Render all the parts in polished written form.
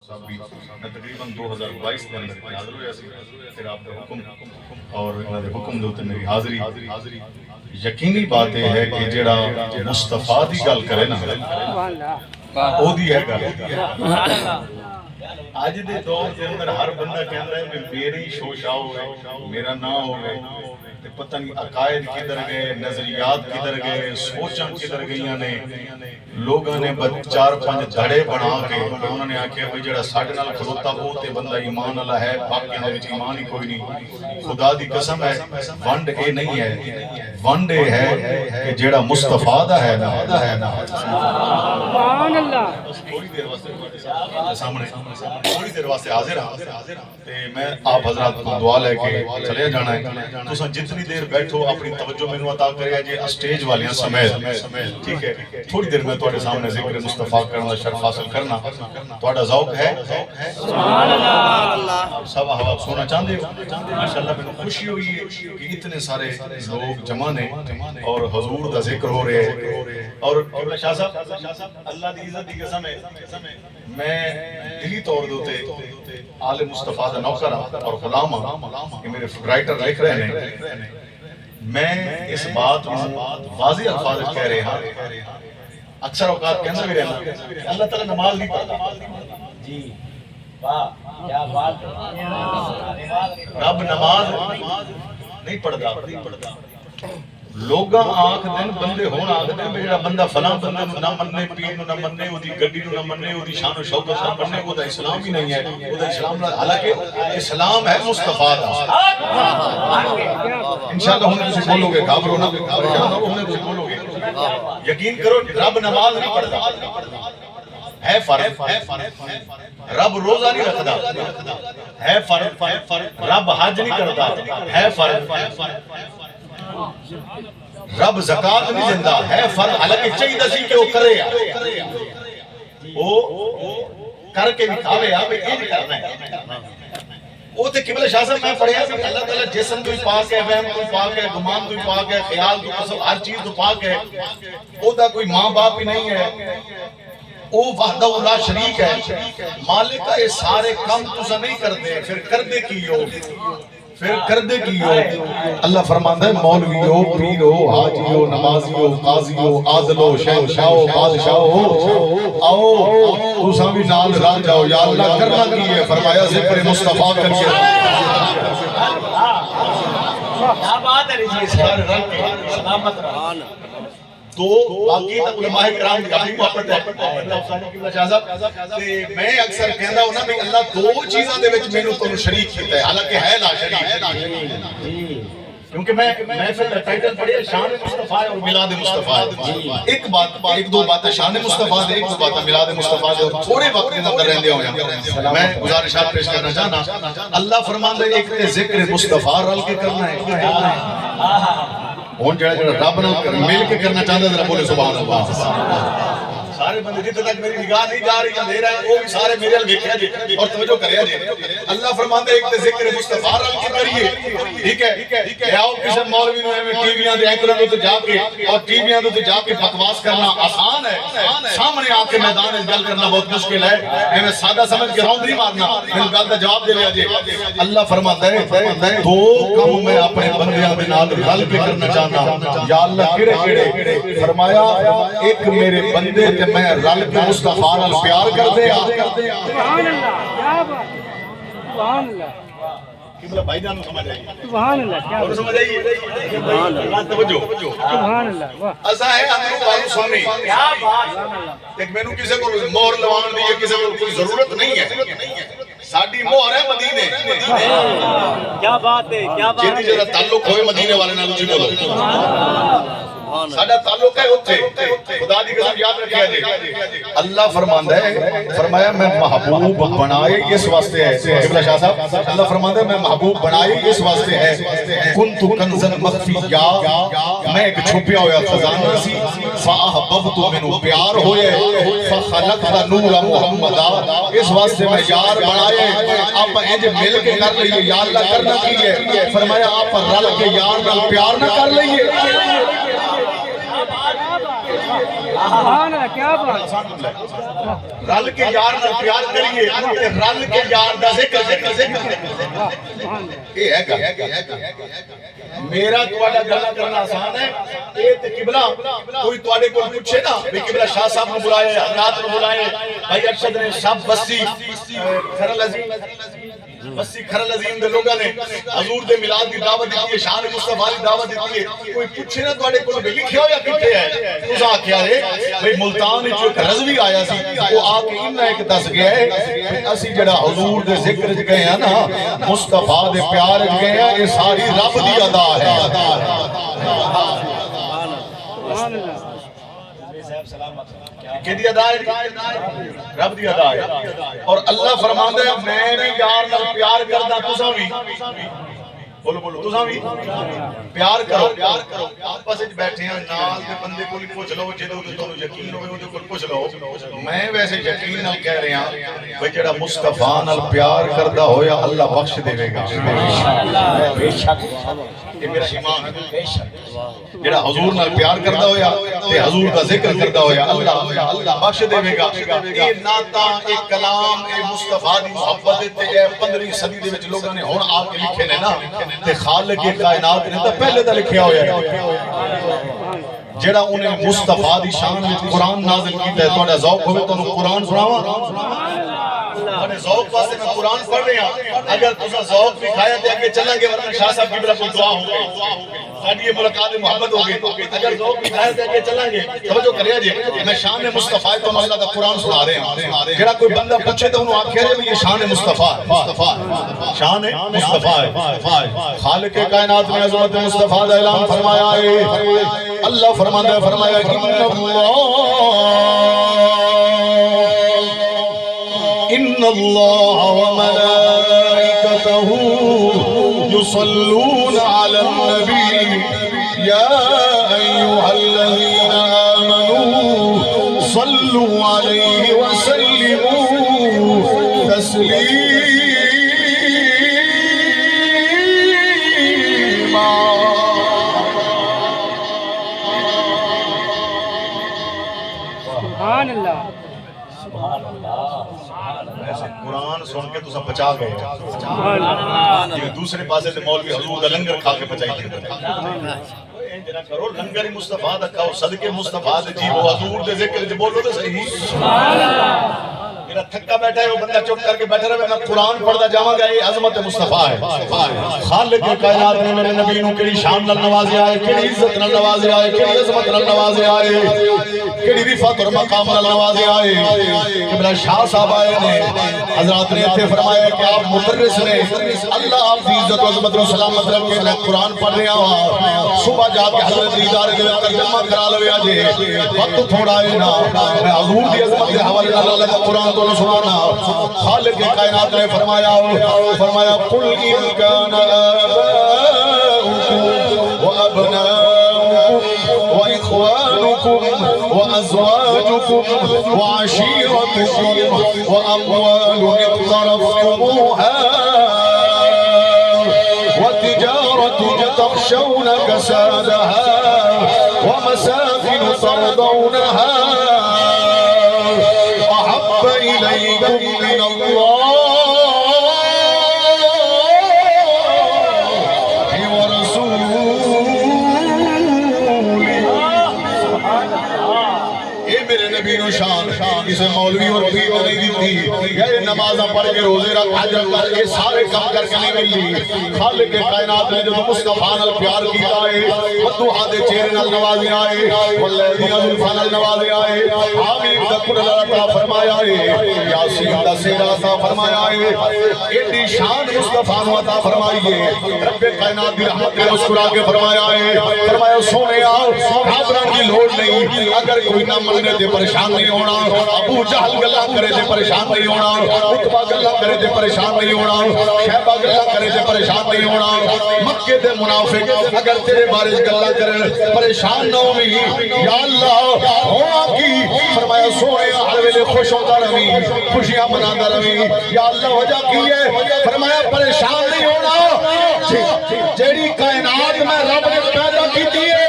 صاحب بھی میں تقریباً 2022 کے اندر حاضر ہویا سی پھر آپ کا حکم اور انہاں دے حکم دے اوتے میری حاضری یقینی بات یہ ہے کہ جڑا مصطفیٰ دی گل کرے نا او دی ہے گل آج دے دور کے اندر ہر بندہ کہندا ہے کہ میری شوشا ہوئے میرا نہ ہوئے پتہ نہیں عقائد کدھر گئے نظریات کدھر گئے سوچاں کدھر گئیاں نے لوگاں نے چار پانچ دھڑے بنا کے انہوں نے آکھیا بھئی جڑا ساڈے نال کھلوتا وہ تے بندہ ایمان والا ہے باقی دے وچ ایمان ہی کوئی نہیں خدا دی قسم ہے ونڈ اے نہیں ہے ونڈ اے ہے کہ جڑا مصطفیٰ دا ہے نا سبحان اللہ تھوڑی دیر واسطے سامنے تھوڑی دیر واسطے حاضر ہاں تے میں آپ حضرات کو دعا لے کے چلے جانا ہے تساں جتنی دیر بیٹھو اپنی توجہ میں عطا کریا جے اسٹیج والیاں سمیت ٹھیک ہے تھوڑی دیر میں تواڈے سامنے ذکر مصطفیٰ کرنا شرف حاصل کرنا تواڈا ذوق ہے سبحان اللہ سب احباب سونا چاہندے ہو ماشاءاللہ میں خوشی ہوئی ہے کہ اتنے سارے لوگ جمع نے اور حضور دا ذکر ہو رہے ہیں اور شاہ صاحب اللہ دی عزت دی قسم ہے میں دلی طور دے آل مصطفیٰ دا نوکر اور غلام ہاں کہ میرے رائٹر لکھ رہے ہیں میں اس بات واضح الفاظ کہہ رہے ہیں اکثر اوقات کہنا بھی رہنا اللہ تعالیٰ نماز نہیں پڑھتا جی واہ کیا بات ہے رب نماز نہیں پڑھتا لوگاں آنکھ دن بندے ہون آنکھ دن بجڑا بندہ فلاں بندے نہ مننے پیر نہ مننے وہ دی گڈی نہ مننے وہ دی شان و شوکت نہ مننے وہ دا اسلام ہی نہیں ہے وہ دا اسلام حالانکہ اسلام ہے مصطفیٰ دا انشاءاللہ ہم سے بولو گے گھابرو نہ ہم سے بولو گے یقین کرو رب نماز نہیں پڑھتا ہے فرض رب روزہ نہیں رکھتا ہے فرض رب حج نہیں کرتا ہے فرض رب زکات نہیں دیندہ ہے فرض حالانکہ چاہیے سی کہ وہ کرے وہ کر کے دکھاوے آپ یہ نہیں کرنا ہے وہ تے قبلہ شاہ صاحب میں پڑھیا کہ اللہ تعالیٰ جسم تو ہی پاک ہے وہم تو ہی پاک ہے گمان تو ہی پاک ہے خیال تو قسم ہر چیز تو پاک ہے وہ دا کوئی ماں باپ ہی نہیں ہے وہ وحدہ لا شریک ہے مالکہ یہ سارے کم تسا نہیں کرتے پھر کردے کیو پھر کردے کیو اللہ فرماندہ ہے مولویو پیرو حاجیو نمازیو قاضیو عادلو شہنشاہو بادشاہو آؤ تسا بھی نال رل جاؤ یا اللہ کرنا کیے فرمایا ذکر مصطفیٰ کریے کیا بات ہے رجی سلامت رہانا تو باقی علماء کرام کی اپنی محبت ہے میں اکثر کہندا ہوں نا کہ اللہ دو چیزاں دے وچ مینوں تو شریک کیتا ہے حالانکہ ہے لا شریک کیونکہ میں محفل کا ٹائٹل پڑھیا شان مصطفیٰ اور میلاد مصطفیٰ ایک دو باتیں شان مصطفیٰ دے ایک دو باتیں میلاد مصطفیٰ دے اور تھوڑے وقت کے اندر رہندے ہویا میں گزارشات پیش کرنا چاہنا اللہ فرماندا ہے ایک تے ذکر مصطفیٰ رل کے کرنا ہے ہون جڑا رب نال مل کے کرنا چاہتا ذرا بولے سبحان اللہ سارے بندے جتنے تک میری نگاہ نہیں جا رہی اندھیرا ہے وہ بھی سارے میرے ال ویکھیا جی اور توجہ کریا جی اللہ فرماندا ہے ایک تے ذکر مصطفیٰ رل کے کریے ٹھیک ہے آؤ کسی مولوی نو ایویں ٹی ویاں دے اینکراں تے جا کے اور ٹی ویاں تے جا کے بکواس کرنا آسان ہے سامنے آ کے میدان وچ گل کرنا بہت مشکل ہے ایویں سادہ سمجھ کے راؤنڈ نہیں مارنا میری گل دا جواب دے لیا جی اللہ فرماندا ہے دو کم میں اپنے بندیاں دے نال رل کے کرنا چاہنا یا اللہ کیڑے فرمایا ایک میرے بندے تے میں رل کے مصطفیٰ نال پیار کر دے سبحان اللہ کیا بات سبحان اللہ قبلہ بھائی جان سمجھ آئی سبحان اللہ کیا اور سمجھ آئی سبحان اللہ توجہ سبحان اللہ واہ ایسا ہے ہمیں بھائی سنی کیا بات ایک مینوں کسی کو مہر لوان دی ہے کسی کو کوئی ضرورت نہیں ہے ساڈی مہر ہے مدینے کیا بات ہے کیا بات جیدی جیدہ تعلق ہوئے مدینے والے نال اچھی بولو ساڈا تعلق ہے اتھے خدا دی قسم یاد رکھیا جی اللہ فرماندا ہے فرمایا میں محبوب بنائے اس واسطے ہے قبلہ شاہ صاحب اللہ فرماندا ہے میں محبوب بنائے اس واسطے ہے کنت کنزا مخفیا میں ایک چھپیا ہویا خزانہ سی فاحببت منو پیار ہوئے فخلقت نور محمد اس واسطے میں یار بنائے آپ انج مل کے کر لئیے یا اللہ کرنا کیے فرمایا آپ رل کے یار نال پیار نہ کر لئیے سبحان اللہ کیا بات رل کے یار نال پیار کریے تے رل کے یار دا ذکر یہ ہے گل میرا تواڈا گلا کرنا آسان ہے اے تے قبلہ کوئی تواڈے کول پوچھے نا کہ قبلہ شاہ صاحب نو بلائے حضرات نو بلائے بھائی ارشد نے سب بسی کھرل عظیم بسی کھرل عظیم دے لوگاں نے حضور دے میلاد دی دعوت دیتی ہے شان مصطفیٰ دی دعوت دیتی ہے کوئی پوچھے نا تواڈے کول بھی لکھیا ہویا کتے ہے تساں آکھیا ہے بھئی ملتان وچ ایک رضوی آیا سی وہ آ کے انہاں ایک دس گیا ہے اسی جڑا حضور دے ذکر وچ گئے ہیں نا مصطفیٰ دے پیار وچ گئے ہیں یہ ساری رب دی ادا ہے سبحان اللہ کہ دی ادا ہے رب دی ادا ہے اور اللہ فرماندا ہے میں بھی یار نال پیار کردا تساں بھی بولو بولو تساں بھی پیار کرو آپس وچ بیٹھے ہیں نال دے بندے کول پوچھ لو جدوں تانوں یقین ہوے اودے کول پوچھ لو میں ویسے یقین نال کہہ رہا ہوں بھئی جڑا مصطفیٰ نال پیار کردا ہویا اللہ بخش دے گا بے شک یہ میرا ایمان ہے جڑا حضور نال پیار کردا ہویا تے حضور دا ذکر کردا ہویا اللہ بخش دے گا اے نعتاں اے کلام اے مصطفیٰ دی محبت تے اے 15ویں صدی دے وچ لوگاں نے ہن آ کے لکھے نے نا تے خالق کائنات نے تے پہلے دا لکھیا ہویا ہے جڑا انہیں مصطفیٰ دی شان وچ قرآن نازل کیتا ہے تہاڈا ذوق ہوے تانوں قرآن سناواں اپنے ذوق واسطے میں قرآن پڑھ رہا ہوں اگر تساں ذوق دکھایا تے اگے چلاں گے ورنہ شاہ صاحب کی طرف دعا ہو گئی ساڈی یہ ملاقات محبت ہو گئی اگر ذوق دکھایا تے اگے چلاں گے توجہ کریا جی میں شان مصطفیٰ تو اللہ دا قرآن سنا رہا ہوں جڑا کوئی بندہ پوچھے تے انہوں آکھیا جے یہ شان مصطفیٰ شان مصطفیٰ خالق کائنات نے عظمت مصطفیٰ دا اعلان فرمایا ہے اللہ فرمایا ان اللہ وملائکتہ یصلون علی النبی یا ایہا الذین آمنوا صلوا علیہ وسلموا تسلیما سبحان اللہ قرآن سن کے تو سب بچا گئے سبحان اللہ یہ دوسرے پاسے سے مولوی حضور دا لنگر کھا کے بچائی دیتے ہیں کرو لنگر مصطفیٰ دا کھاؤ صدقے مصطفیٰ دے جیو حضور دے ذکر جو بولو تو صحیح سبحان اللہ میرا تھکا بیٹھا ہے وہ بندہ چپ کر کے بیٹھا رہے میں قرآن پڑھدا جاواں گا یہ عظمت مصطفیٰ ہے خالق کائنات نے میرے نبی نو کیڑی شان نال نوازیا ہے کیڑی عزت نال نوازیا ہے کیڑی عظمت نال نوازیا ہے کیڑی رفعت اور مقام نال نوازیا ہے قبلہ شاہ صاحب آئے نے حضرات نے ایتھے فرمایا کہ آپ مدرس نے اللہ آپ کی عزت و عظمت و سلامت رکھ کے میں قرآن پڑھ رہا ہوں صبح جا کے حضرت ادارے دے ترجمہ کرا لویا جے وقت تھوڑا ہے نا میں حضور دی عظمت کے حوالے نال اللہ کا قرآن تو سنانا خالق کائنات نے فرمایا قل ان کان آباؤکم وابناؤکم واخوانکم وازواجکم وعشیرتکم واموال اقترفتموها وتجارة تخشون كسادها ومساكن ترضونها أحب إليكم من الله ورسوله میرے نبی نو شان اسے مولوی اور پیر نہیں دیتی یہ نمازہ پڑھ کے روزے رکھ حج کر یہ سارے کام کر کے نہیں ملی خالق کائنات نے جو مصطفیٰ نال پیار کیتا ہے فتوحا دے چہرے نال نوازے آئے والذین زلفا نال نوازے آئے حامیم دا قرآن عطا فرمایا ہے یاسین دا سیرہ عطا فرمایا ہے ایڈی شان مصطفیٰ نو عطا فرمائیے رب کائنات دی رحمت نے مسکرا کے فرمایا ہے فرمایا سونے آؤ گھبرانے کی لوڑ نہیں اگر کوئی نہ ماننے دے پریشان نہیں ہونا ابو جہل گلا کرے دے پریشان نہیں ہونا عتبہ گلا کرے دے پریشان نہیں ہونا شیبہ گلا کرے دے پریشان نہیں ہونا مکے دے منافق اگر تیرے بارے گلا کرے پریشان نہ ہوئی یا اللہ ہونا کی فرمایا سونے ہر ویلے خوش ہوتا رہی خوشیاں مناتا رہی یا اللہ وجہ کی ہے فرمایا پریشان نہیں ہونا جیڑی کائنات میں رب نے پیدا کی ہے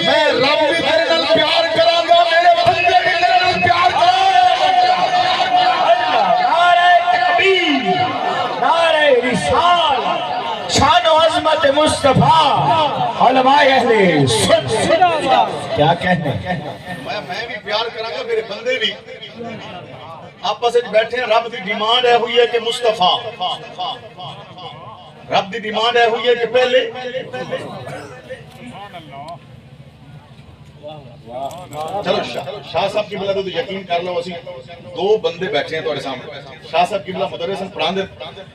میں رب بھی تیرے نال پیار کراں گا میرے بندے مصطفیٰ علماء اہل سنت کیا کہنے میں بھی پیار کراں گا میرے بندے بھی آپس وچ بیٹھے ہیں رب دی ڈیمانڈ ہے ہوئی ہے کہ مصطفیٰ رب دی ڈیمانڈ ہے ہوئی ہے کہ پہلے چلو شاہ صاحب کی بلا تو یقین کر لو اسی دو بندے بیٹھے ہیں تمہارے سامنے شاہ صاحب کی بلا مدرس پڑھان دے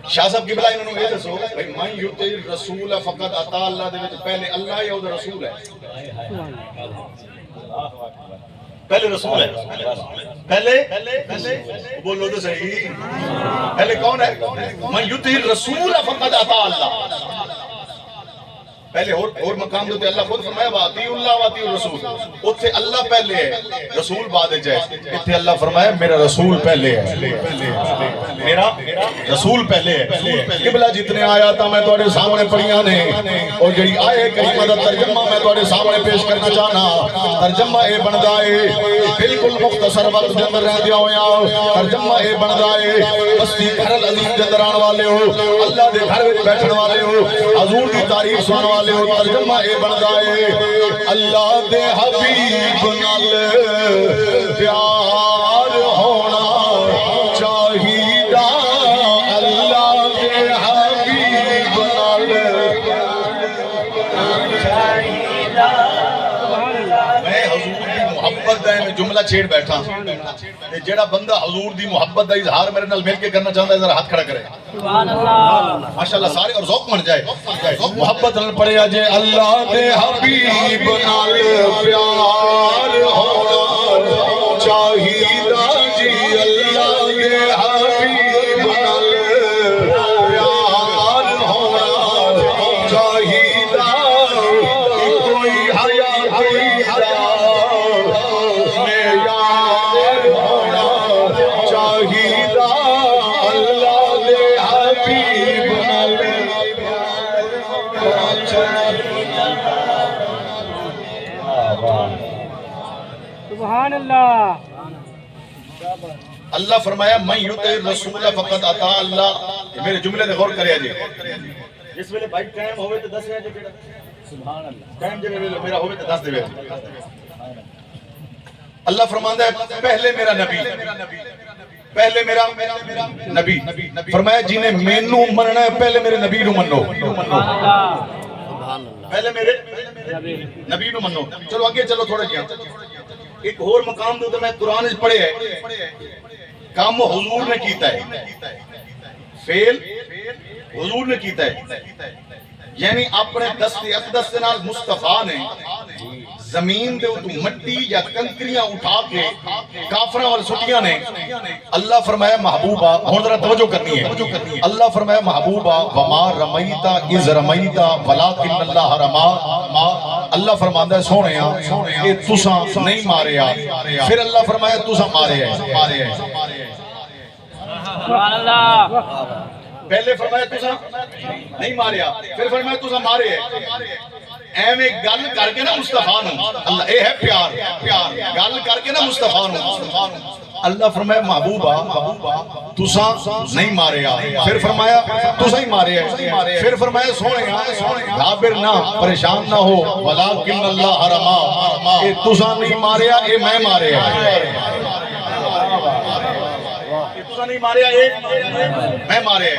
شاہ صاحب کی بلا انہوں نے یہ دسو بھائی من یطع الرسول فقط اطاع اللہ دے وچ پہلے اللہ یا او رسول ہے پہلے رسول ہے پہلے بولو تو صحیح پہلے کون ہے من یطع الرسول فقط اطاع اللہ پہلے اور مقام دوتے اللہ خود فرمایا واطیعوا اللہ واطیعوا الرسول اتھے اللہ پہلے ہے رسول بعد ہے اتھے اللہ فرمایا میرا رسول پہلے ہے میرا رسول پہلے ہے قبلہ جتنے آیاتاں میں تواڈے سامنے پڑھیاں نے اور جڑی آئے کریمہ دا ترجمہ میں تواڈے سامنے پیش کرنا چاہنا ترجمہ اے بندا ہے بالکل مختصر وقت دے اندر رہندیا ہویا ترجمہ اے بندا ہے بستی گھر العظیم دے اندر آن والے ہو اللہ دے گھر وچ بیٹھن والے ہو حضور دی تعریف سنن والے ہو ترجمہ اے بندا ہے اللہ دے حبیب نال پیار ہونا چاہیدا اللہ دے حبیب نال چاہیدا میں حضور دی محبت دا میں جملہ چھیڑ بیٹھا جڑا بندہ حضور دی محبت دا اظہار میرے نال مل کے کرنا چاہتا ہے ذرا ہاتھ کھڑا کرے سبحان اللہ ماشاءاللہ سارے اور ذوق بن جائے محبت نال پڑھیا جے اللہ دے حبیب نال پیار ہونا چاہیدا جی اللہ دے حبیب نال پیار ہونا چاہیدا کوئی حیا کوئی میں یار ہونا چاہیدا اللہ دے حبیب نال سبحان اللہ اللہ فرمایا من یطع الرسول فقط اطاع اللہ میرے جملے تے غور کریا جی جس ویلے بھائی ٹائم ہوے تے دس جی کیڑا سبحان اللہ ٹائم جے میرا ہوے تے دس دے اللہ فرماندا ہے پہلے میرا نبی پہلے میرا نبی فرمایا جنہیں مینوں مننا ہے پہلے میرے نبی نو منو پہلے میرے نبی نو منو چلو آگے چلو تھوڑا جیا ایک اور مقام دے میں قرآن وچ پڑھے ہے کام حضور نے کیتا ہے فعل حضور نے کیتا ہے یعنی اپنے دست اقدس نال مصطفیٰ نے زمین دے تو مٹی یا کنکریاں اٹھا کے کافراں وال سٹیاں نے اللہ فرمایا محبوبہ ہن ذرا توجہ کرنی ہے اللہ فرمایا محبوبہ وما رمیتا اذ رمیتا ولکن اللہ رما اللہ فرماندا ہے سونےا کہ تساں نہیں ماریا پھر اللہ فرمایا تساں ماریا ہے سبحان اللہ پہلے فرمایا تساں نہیں ماریا پھر فرمایا تساں مارے ایویں گل کر کے نا مصطفیٰ نو اللہ اے ہے پیار گل کر کے نا مصطفیٰ نو اللہ فرمایا محبوبہ تساں نہیں ماریا پھر فرمایا تساں ہی ماریا پھر فرمایا سونےا غابر نہ پریشان نہ ہو ولکن اللہ رما اے تساں نہیں ماریا اے میں ماریا تساں نہیں ماریا اے میں ماریا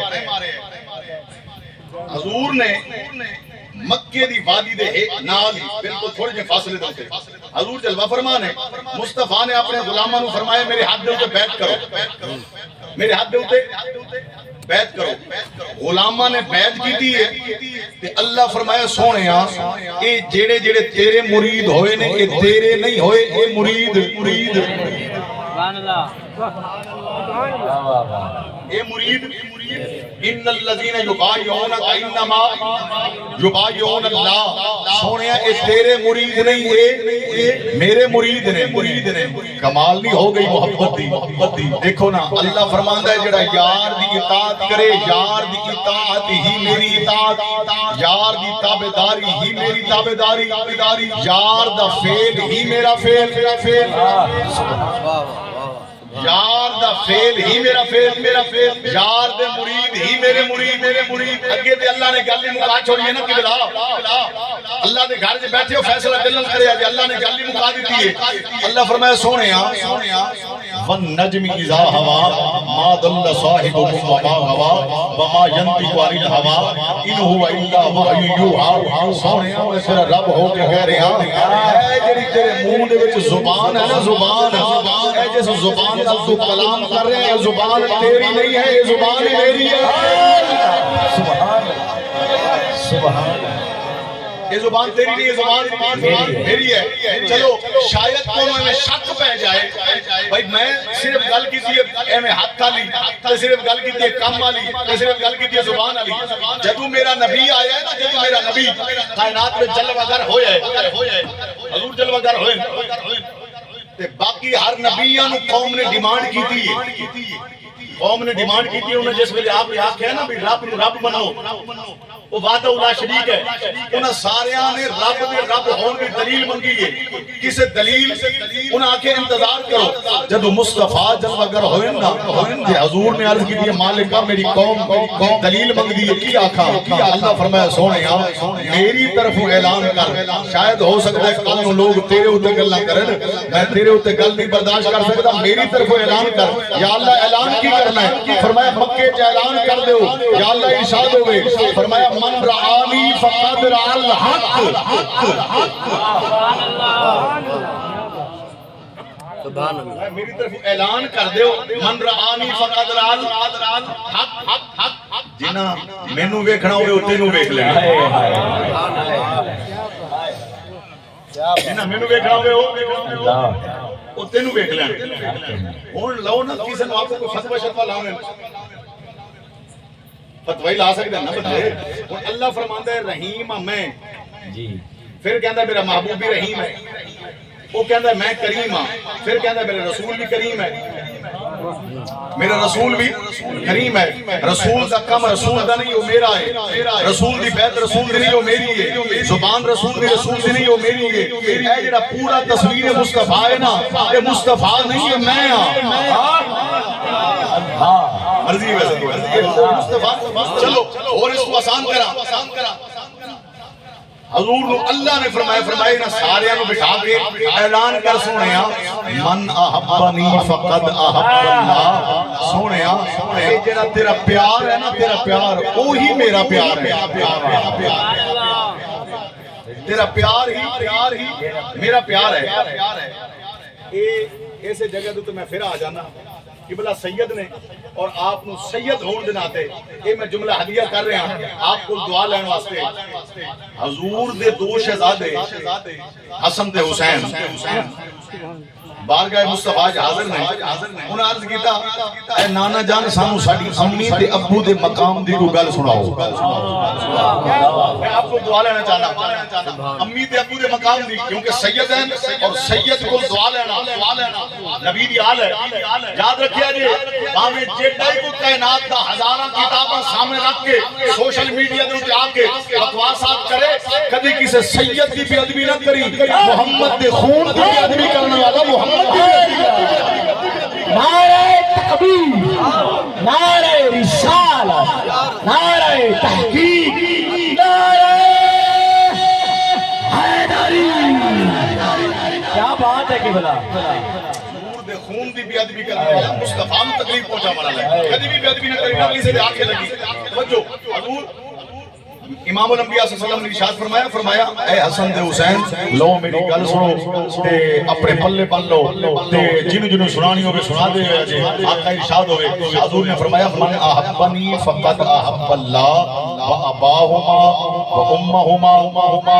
حضور نے مکے دی وادی دے نال بالکل تھوڑے جے فاصلے تے حضور جلوہ فرمان ہے مصطفیٰ نے اپنے غلاماں نو فرمایا میرے ہاتھ دے اوتے بیعت کرو میرے ہاتھ دے اوتے بیعت کرو غلاماں نے بیعت کیتی ہے تے اللہ فرمایا سونےا اے جڑے جڑے تیرے مرید ہوئے نے اے تیرے نہیں ہوئے اے مرید سبحان اللہ سبحان اللہ اے مرید ان الذين يبايعونك انما يبايعون اللہ سونیا اے تیرے مرید نہیں اے میرے مرید نے کمال نہیں ہو گئی محبت دی دیکھو نا اللہ فرماندا ہے جڑا یار دی اطاعت کرے یار دی اطاعت ہی میری اطاعت یار دی تابعداری ہی میری تابعداری یار دا فعل ہی میرا فعل یار دا فیل ہی میرا فیل یار دے مرید ہی میرے مرید اگے تے اللہ نے گل ہی مکا چھوڑی ہے نا کہ بلا اللہ دے گھر وچ بیٹھے ہو فیصلہ دل نال کریا جی اللہ نے گل ہی مکا دتی ہے اللہ فرمایا سونیا والنجم اذا ہوا ما ضل صاحبكم وما غوا وما ينطق عن الهوى ان هو الا وحی یوحى سونیا میں تیرا رب ہو کے کہہ رہا اے جڑی تیرے منہ دے وچ زبان ہے نا زبان اے جس زبان کا تو کلام کر رہے ہیں زبان تیری نہیں ہے یہ زبان میری ہے سبحان یہ زبان تیری نہیں یہ زبان میری ہے چلو شاید کوئی میں شک پہ جائے بھائی میں صرف گل کی تھی میں ہاتھ کھالی تو صرف گل کی تھی کم والی تو صرف گل کی تھی زبان والی جدو میرا نبی آیا ہے نا جدو میرا نبی کائنات میں جلوہ گر ہویا ہے حضور جلوہ گر ہوئے باقی ہر نبیوں نے قوم نے ڈیمانڈ کی تھی قوم نے ڈیمانڈ کی تھی انہیں جس ویلے آپ نے آکھیا ہے نا بھی رب بنو وہ وعدہ اللہ شریک ہے انہیں ساریاں نے رب ہون کی دلیل منگی ہے کسے دلیل انہیں آکھے انتظار کرو جدو مصطفیٰ جلوہ گر ہوئے نا حضور نے عرض کی دی مالکہ میری قوم دلیل منگ دی ہے کی آکھا اللہ فرمایا سونیا میری طرف اعلان کر شاید ہو سکتا ہے کہ لوگ تیرے ہوتے گل نہ کریں میں تیرے ہوتے گل نہیں برداشت کر سکتا میری طرف اعلان کر یا اللہ اعلان کی کرنا ہے فرمایا مکے جا اعلان کر دو یا اللہ ارشاد ہوئے فرمایا من رعانی فقد رعا الحق سبحان اللہ میری طرف اعلان کر دیو من رعانی فقد رعا الحق جنہ مینوں ویکھنا ہوئے اوتے نوں ویکھ لینا جنہ مینوں ویکھنا ہوئے اوتے نوں ویکھ لینا ہن لو نا کسے نوں آپ کو فتوی شتوا لاویں فتوی لا سکتے ہیں نا بتائے اور اللہ فرماندا ہے رحیم میں جی پھر کہندا ہے میرا محبوب بھی رحیم ہے وہ کہندا ہے میں کریم ہاں پھر کہندا ہے میرا رسول بھی کریم ہے میرا رسول بھی کریم ہے رسول دا کم رسول دا نہیں وہ میرا ہے رسول دی بیعت رسول دی نہیں وہ میری ہے زبان رسول دی نہیں وہ میری ہے اے جڑا پورا تصویر مصطفیٰ ہے نا یہ مصطفیٰ نہیں ہے میں ہاں مرضی ویسے تو مصطفیٰ چلو اور اس کو آسان کرا حضور نو اللہ نے فرمایا نا سارے نو بٹھا کے اعلان کر سونیا من احبنی فقد احب اللہ سونیا اے جڑا تیرا پیار ہے نا تیرا پیار وہی میرا پیار ہے تیرا پیار ہی میرا پیار ہے ایسے جگہ تو میں پھر آ جانا قبلہ سید نے اور آپ نو سید ہون دے ناتے یہ میں جملہ ہدیہ کر رہا ہوں آپ کو دعا لینے واسطے حضور دے دو شہزادے حسن تے حسین بارگاہ مصطفیٰ حاضر نے انہاں عرض کیتا اے نانا جان سانو ساڈی امی تے ابو دے مقام دی کوئی گل سناؤ میں آپ کو دعا لینا چاہتا امی تے ابو دے مقام دی کیونکہ سید ہیں اور سید کو دعا لینا نبی دی آل ہے یاد رکھیا جی باویں جیڑا کو کائنات دا ہزاراں کتاباں سامنے رکھ کے سوشل میڈیا دے تے آ کے بکواسات کرے کبھی کسی سید کی بے ادبی نہ کری محمد دے خون دی بے ادبی کرنے والا محمد نعرہ تکبیر نعرہ رسالت نعرہ تحقیق نعرہ حیدری کیا بات ہے کہ بلا خون دی بے ادبی کرنے والا مصطفیٰ میں تکلیف پہنچا مارا ہے کبھی بھی بے ادبی نہ کری نبی سے آنکھیں لگی توجہ حضور امام الانبیاء صلی اللہ علیہ وسلم نے ارشاد فرمایا اے حسن تے حسین لو میری گل سنو تے اپنے پلے بن لو تے جنوں سنانی ہوے سنا دے جے آقا ارشاد ہوے حضور نے فرمایا من احبنی فقد احب اللہ واباہما وامہما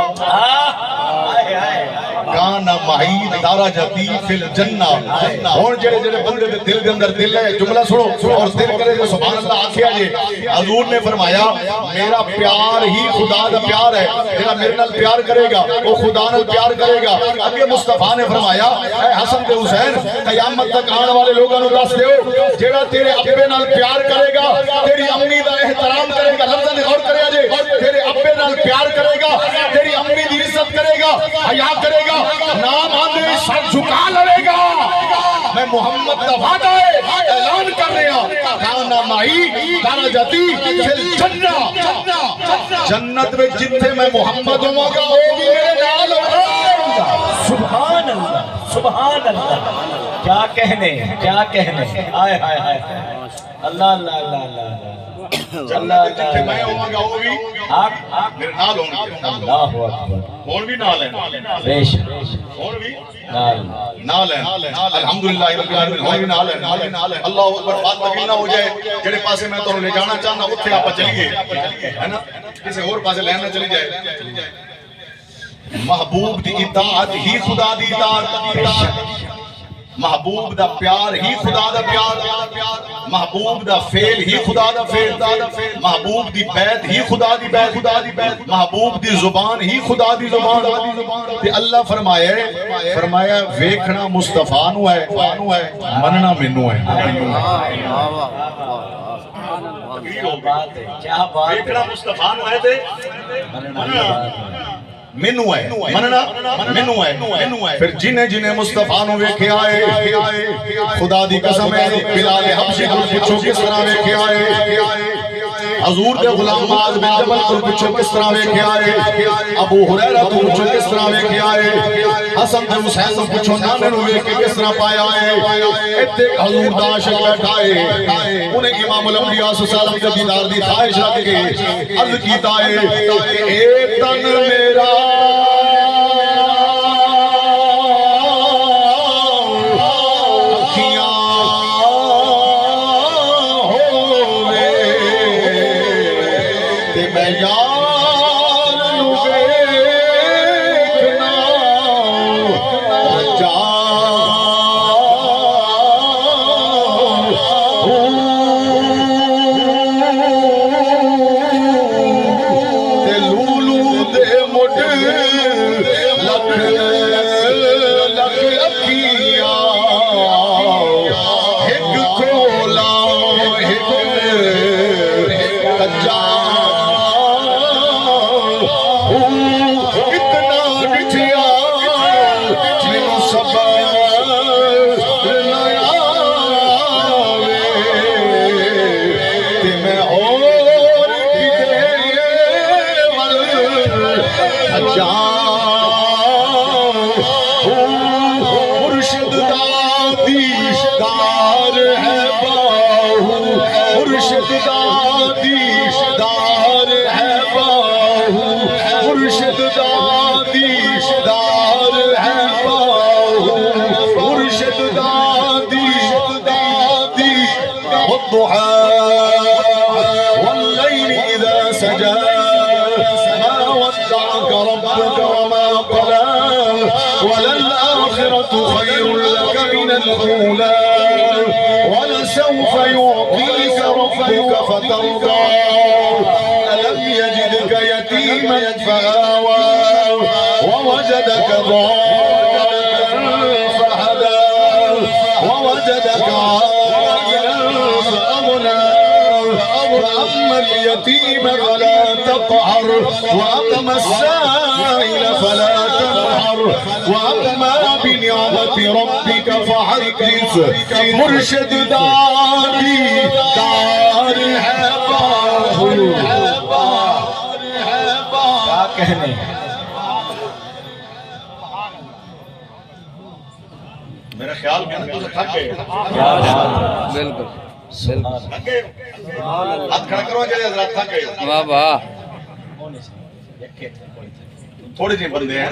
کان معی درجتی فی الجنہ اور جڑے بندے دے دل دے اندر دل ہے جملہ سنو اور دل کرے تو سبحان اللہ آکھیا جے حضور نے فرمایا میرا پیار ہی خدا دا پیار ہے جڑا میرے نال پیار کرے گا وہ خدا نال پیار کرے گا اگے مصطفیٰ نے فرمایا اے حسن تے حسین قیامت تک آنے والے لوگوں نو دس دیو جڑا تیرے ابے نال پیار کرے گا تیری امی دا احترام کرے گا لفظاں نے غور کریا جے تیرے ابے نال پیار کرے گا تیری امی دی عزت کرے گا حیا کرے گا نام آندے سر جھکا لے گا میں محمد دا وعدہ اعلان کر رہا کانا مائی درجتی فی الجنہ جنت میں جتنے میں محمد ہوں گا وہ بھی میرے نال ہوگا سبحان اللہ سبحان اللہ کیا کہنے آئے ہائے ہائے اللہ اللہ اللہ اللہ جنت جتنے میں ہوں گا وہ بھی میرے نال ہوں گے اللہ اکبر کون بھی نال ہے بے شک کون بھی نال نال ہے الحمدللہ رب العالمین ہوئی نال ہے اللہ اکبر بات طویل نہ ہو جائے جڑے پاسے میں تو لے جانا چاہنا اتھے آپ چلیے ہے نا کسی اور پاسے لینا چلی جائے محبوب دی اطاعت ہی خدا دی اطاعت محبوب دا پیار ہی خدا دا پیار محبوب دا فعل ہی خدا دا فعل محبوب دی بیعت ہی خدا دی بیعت محبوب دی زبان ہی خدا دی زبان تے اللہ فرمایا ویکھنا مصطفیٰ نو ہے مننا مینوں ہے کیا بات ہے ویکھنا مصطفیٰ نو ہے تے منو ہے مننا منو ہے پھر جنہیں مصطفیٰ نو ویکھے آئے خدا دی قسم ہے بلال حبشی کو پوچھو کس طرح ویکھے آئے حضور دے غلام معاذ بن جبل کو پوچھو کس طرح ویکھے آئے ابو ہریرہ کو پوچھو کس طرح ویکھے آئے حسن بن حسین کو پوچھو نانے نو ویکھے کس طرح پایا ہے اتنے حضور دا عاشق بیٹھا ہے انہیں امام الانبیاء صلی اللہ علیہ وسلم کے دیدار دی خواہش رکھ کے عرض کیتا ہے اے تن میرا والليل إذا سجى ما ودعك ربك وما قلى وللآخرة خير لك من الأولى ولسوف يعطيك ربك فترضى ألم يجدك يتيما فآوى ووجدك ضالا فهدى ووجدك وأما اليتيم فلا تقهر وأما السائل فلا تنهر وأما بنعمة ربك فحدث مرشد داری دار ہے کیا کہنے میرا خیال میں تو تھک گئے بالکل تھک گئے ہاتھ کھڑا کرو جائے حضرات تھک گئے واہ واہ تھوڑے جی بندے ہیں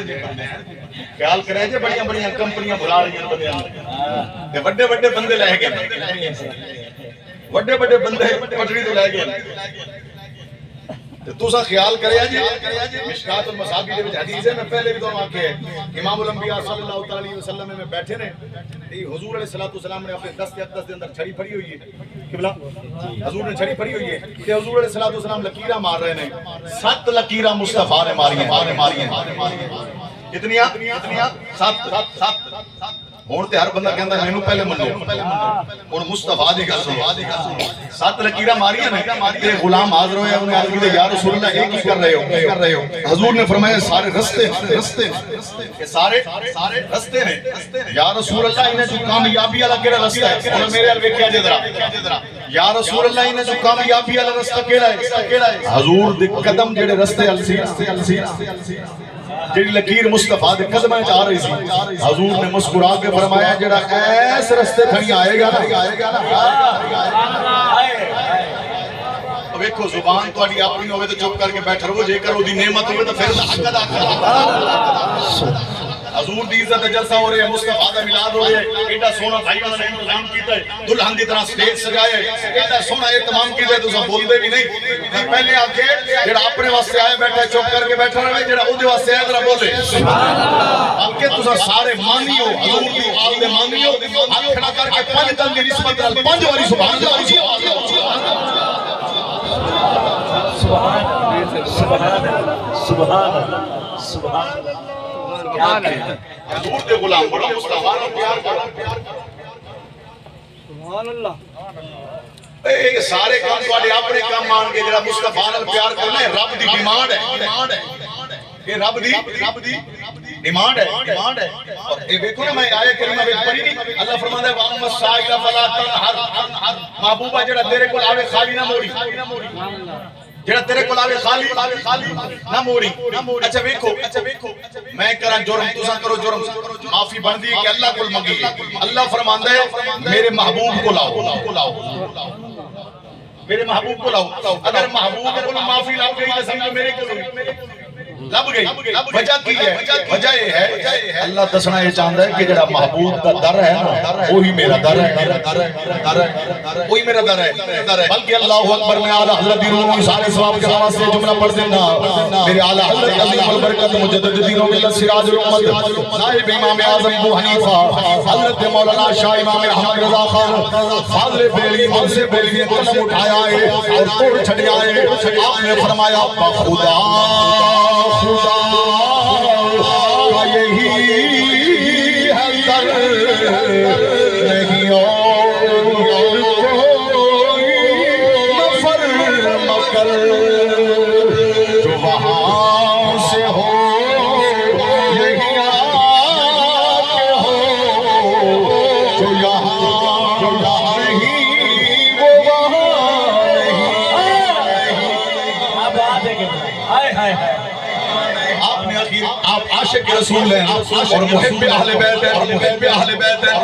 خیال کرے جے بڑیاں بڑیاں کمپنیاں بھلا رہی ہیں بندے بڑے بڑے بندے لے گئے بڑے بڑے بندے پٹڑی تو لے گئے تو سا خیال کریا جی مشکات المصابیح دے وچ حدیث ہے میں پہلے بھی تو آکھے امام الانبیاء صلی اللہ علیہ وسلم میں بیٹھے نے حضور علیہ الصلوۃ والسلام نے اپنے دست اقدس دے اندر چھڑی پھڑی ہوئی ہے قبلہ حضور نے چھڑی پھڑی ہوئی ہے کہ حضور علیہ الصلوۃ والسلام لکیراں مار رہے ہیں 7 لکیراں مصطفیٰ نے ماری ہیں کتنیاں 7 ہوں تو ہر بندہ کہتا مینوں پہلے منو ہوں مصطفیٰ دی گل سنو 7 لکیراں ماریاں نے تے غلام حاضر ہویا انہیں عرض کی یا رسول اللہ ایک ہی کر رہے ہو حضور نے فرمایا سارے رستے یہ سارے رستے نے یا رسول اللہ انہیں جو کامیابی والا کیڑا رستہ ہے انہیں میرے ال ویکھیا جے ذرا یا رسول اللہ انہیں جو کامیابی والا رستہ کیڑا ہے حضور دے قدم جڑے رستے السی جڑی لکیر مصطفیٰ دے قدمیں چاہ رہی سی حضور نے مسکرا کے فرمایا جڑا ایس رستے تھنی آئے گا ویکھو زبان تہاڈی اپنی ہوے تے چپ کر کے بیٹھ رہو جے کر اودی نعمت ہوے تے پھر حق ادا کرو حضور دی عزت جلسہ ہو رہے ہیں مصطفیٰ دا میلاد ہو رہا ہے ایڈا سونا بھائی والا نے انتظام کیتا ہے دلہن دی طرح سٹیج سجایا ہے ایڈا سونا اہتمام کیتا ہے تساں بول دے بھی نہیں پہلے آ کے جڑا اپنے واسطے آیا بیٹھا چپ کر کے بیٹھا رہے جڑا اودے واسطے آیا ذرا بولے سبحان اللہ اب کہ تساں سارے مانیو حضور دی آل دے مانیو ہاتھ کھڑا کر کے 5 دن دی نسبت نال 5 واری سبحان اللہ سبحان اللہ حضور دے غلام بڑا مصطفیٰ نال پیار کرو سبحان اللہ اے سارے کام تواڈے اپنے کام مان کے جڑا مصطفیٰ نال پیار کرنا ہے رب دی ڈیمانڈ ہے کہ رب دی ڈیمانڈ ہے اور اے دیکھو نا میں آیت کریمہ وچ پڑھی نہیں اللہ فرماندا ہے وَأَمَّا السَّائِلَ فَلَا تَنْهَرْ محبوبہ جڑا تیرے کول آوے خالی نہ موڑی جڑا تیرے کول آوے خالی نہ موڑی اچھا ویکھو میں کراں جرم تساں کرو جرم معافی بندی ہے کہ اللہ کول منگی اللہ فرماندا ہے میرے محبوب کو لاؤ میرے محبوب کو لاؤ اگر محبوب کو معافی لاؤ گئی تو سمجھو میرے کو لب گئی وجہ کی ہے وجہ یہ ہے اللہ دسنا یہ چاہتا ہے کہ جڑا محبوب کا در ہے نا وہی میرا در ہے وہی میرا در ہے بلکہ اللہ اکبر میں اعلی حضرت دی روح سارے ثواب کے حوالے سے جملہ پڑھ دینا میرے اعلی حضرت عظیم البرکت مجدد دین و ملت سراج الامت صاحب امام اعظم ابو حنیفہ حضرت مولانا شاہ امام احمد رضا خان فاضل بیلی سے بیلی نے قلم اٹھایا ہے اور توڑ چھڑیا ہے آپ نے فرمایا خدا کا یہی ہے در نہیں اور کوئی نفر مکر جو وہاں سے ہو یہی آتے ہو جو یہاں نہیں وہ وہاں نہیں اب آدھے کے ہائے ہائے ہائے آپ عاشق رسول ہیں اور محب اہل بیت ہیں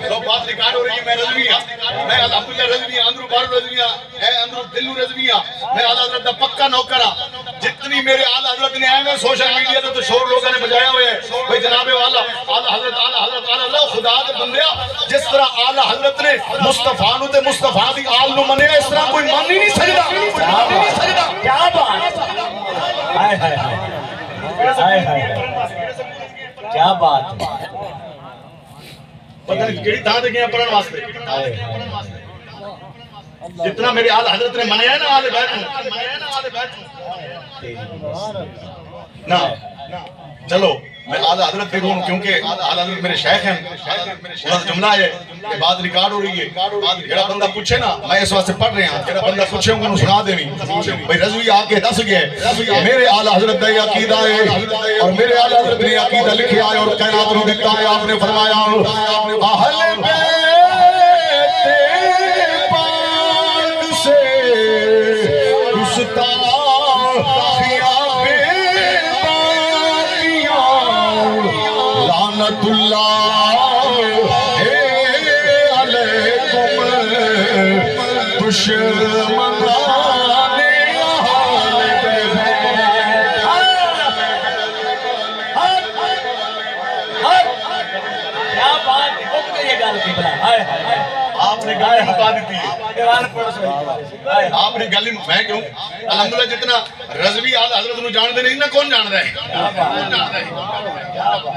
تو بات ریکارڈ ہو رہی ہے میں رضوی ہوں میں الحمدللہ رضوی ہوں اندرو بارو رضوی ہوں اے اندرو دلو رضوی ہوں میں اعلیٰ حضرت دا پکا نوکر ہوں جتنی میرے اعلیٰ حضرت نے آئے میں سوشل میڈیا تو شور لوگوں نے بجایا ہوئے ہیں بھئی جناب والا اعلیٰ حضرت اللہ خدا دے بندیا جس طرح اعلیٰ حضرت نے مصطفیٰ نو تے مصطفیٰ دی آل نو منیا اس طرح کوئی مان ہی نہیں سکتا کیا بات ہائے ہائے ہائے ہائے کیا بات پتہ نہیں کیڑی تھا دے گیا پڑھن واسطے جتنا میرے آل حضرت نے منایا نا آل بیت نا چلو میں آل حضرت پہ کہوں کیونکہ آل حضرت میرے شیخ ہیں انہوں جملہ ہے کہ بات ریکارڈ ہو رہی ہے جڑا بندہ پوچھے نا میں اس واسطے پڑھ رہے ہیں جڑا بندہ پوچھے انہوں سنا دے بھئی رضوی آکے دس گئے میرے آل حضرت دا یہ عقیدہ ہے اور میرے آل حضرت نے عقیدہ لکھیا ہے اور کائنات رو دیتا ہے آپ نے فرمایا اہل بیت پاک سے گستاخیاں لعنت اللہ علیکم دشمنان کیا بات یہ گل کی بلا ہائے ہائے آپ نے گالی مکا دیتی ہے آپ نے گالی میں کیوں الحمدللہ جتنا رضوی آل حضرت نو جان دے نہیں نا کون جان رہے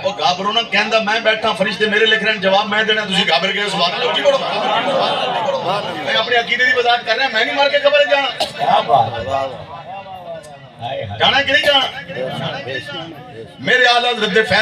وہ گھابرو نا کہندہ میں بیٹھا فرشتے میرے لکھ رہے ہیں جواب میں دینا تسی گھابر گئے سبحان اللہ اٹھی پڑھو میں اپنے عقیدے دی وضاحت کر رہا ہوں میں نہیں مار کے قبر جانا کیا بات جانا کہ نہیں جانا میرے آل حضرت دے فیض